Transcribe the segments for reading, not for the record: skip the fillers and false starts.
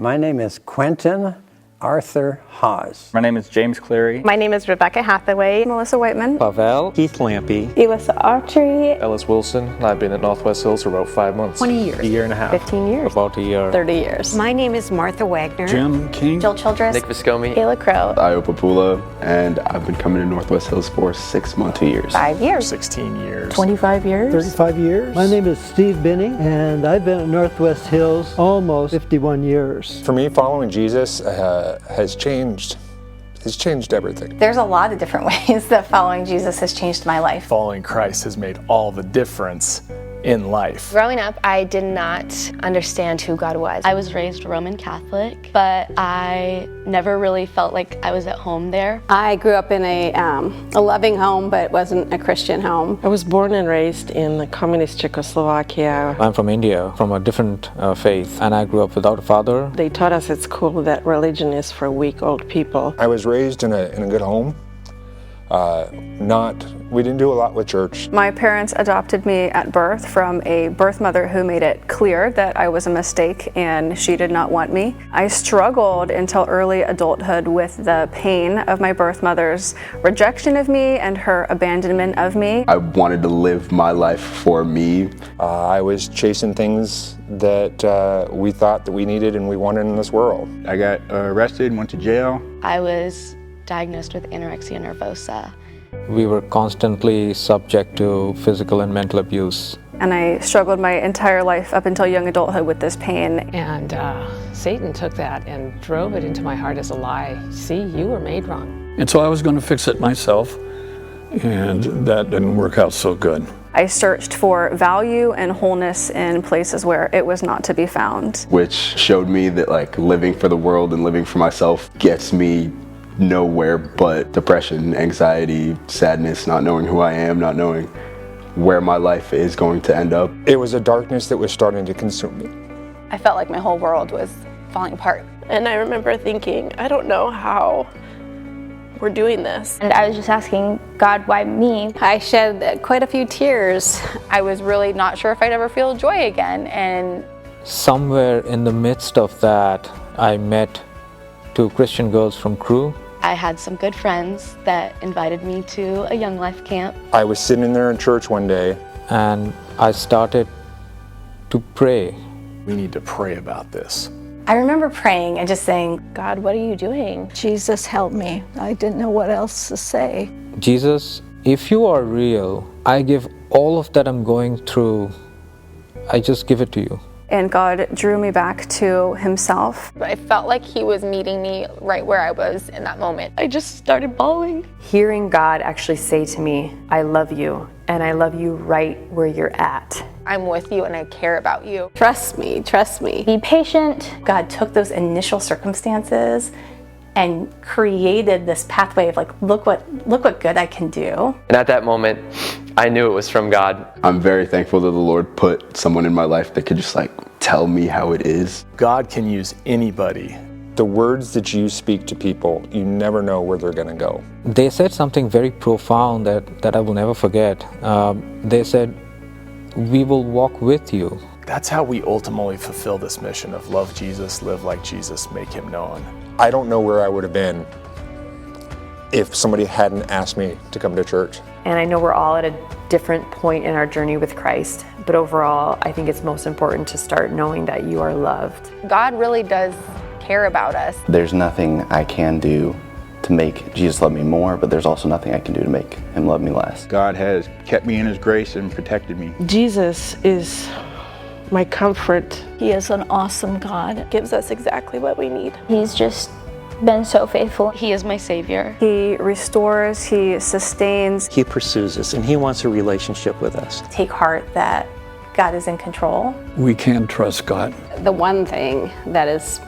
My name is Quentin Arthur Hawes. My name is James Cleary. My name is Rebecca Hathaway. Melissa Whiteman. Pavel. Keith Lampy. Elissa Autry. Ellis Wilson. I've been at Northwest Hills for about 5 months. 20 years. A year and a half. 15 years. About a year. 30 years. My name is Martha Wagner. Jim King. Jill Childress. Nick Viscomi. Kayla Crow. Io Papula, and I've been coming to Northwest Hills for 6 months, 2 years. 5 years. 16 years. 25 years. 35 years. My name is Steve Binney, and I've been at Northwest Hills almost 51 years. For me, following Jesus has changed everything. There's a lot of different ways that following Jesus has changed my life. Following Christ has made all the difference in life. Growing up, I did not understand who God was. I was raised Roman Catholic, but I never really felt like I was at home there. I grew up in a loving home, but it wasn't a Christian home. I was born and raised in the communist Czechoslovakia. I'm from India, from a different faith, and I grew up without a father. They taught us at school that religion is for weak old people. I was raised in a good home. We didn't do a lot with church. My parents adopted me at birth from a birth mother who made it clear that I was a mistake and she did not want me. I struggled until early adulthood with the pain of my birth mother's rejection of me and her abandonment of me. I wanted to live my life for me. I was chasing things that we thought that we needed and we wanted in this world. I got arrested, went to jail. I was diagnosed with anorexia nervosa. We were constantly subject to physical and mental abuse. And I struggled my entire life up until young adulthood with this pain. And Satan took that and drove it into my heart as a lie. See, you were made wrong. And so I was going to fix it myself, and that didn't work out so good. I searched for value and wholeness in places where it was not to be found. Which showed me that living for the world and living for myself gets me nowhere but depression, anxiety, sadness, not knowing who I am, not knowing where my life is going to end up. It was a darkness that was starting to consume me. I felt like my whole world was falling apart. And I remember thinking, I don't know how we're doing this. And I was just asking God, why me? I shed quite a few tears. I was really not sure if I'd ever feel joy again. And Somewhere in the midst of that, I met two Christian girls from Crew. I had some good friends that invited me to a Young Life camp. I was sitting there in church one day. And I started to pray. We need to pray about this. I remember praying and just saying, God, what are you doing? Jesus, help me. I didn't know what else to say. Jesus, if you are real, I give all of that I'm going through, I just give it to you. and God drew me back to himself. I felt like he was meeting me right where I was in that moment. I just started bawling. Hearing God actually say to me, I love you, and I love you right where you're at. I'm with you and I care about you. Trust me, trust me. Be patient. God took those initial circumstances and created this pathway of like, look what good I can do. And at that moment, I knew it was from God. I'm very thankful that the Lord put someone in my life that could just tell me how it is. God can use anybody. The words that you speak to people, you never know where they're going to go. They said something very profound that I will never forget. They said, we will walk with you. That's how we ultimately fulfill this mission of love Jesus, live like Jesus, make him known. I don't know where I would have been if somebody hadn't asked me to come to church. And I know we're all at a different point in our journey with Christ, but overall, I think it's most important to start knowing that you are loved. God really does care about us. There's nothing I can do to make Jesus love me more, but there's also nothing I can do to make him love me less. God has kept me in his grace and protected me. Jesus is my comfort. He is an awesome God. Gives us exactly what we need. He's just been so faithful. He is my Savior. He restores, he sustains. He pursues us and he wants a relationship with us. Take heart that God is in control. We can trust God. The one thing that is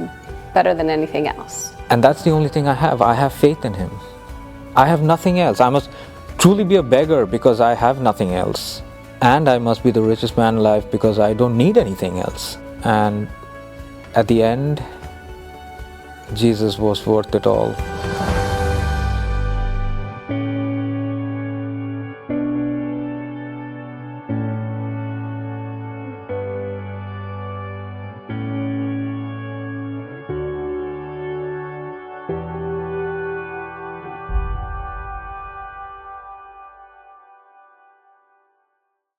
better than anything else. And that's the only thing I have. I have faith in him. I have nothing else. I must truly be a beggar because I have nothing else. And I must be the richest man alive because I don't need anything else. And at the end, Jesus was worth it all.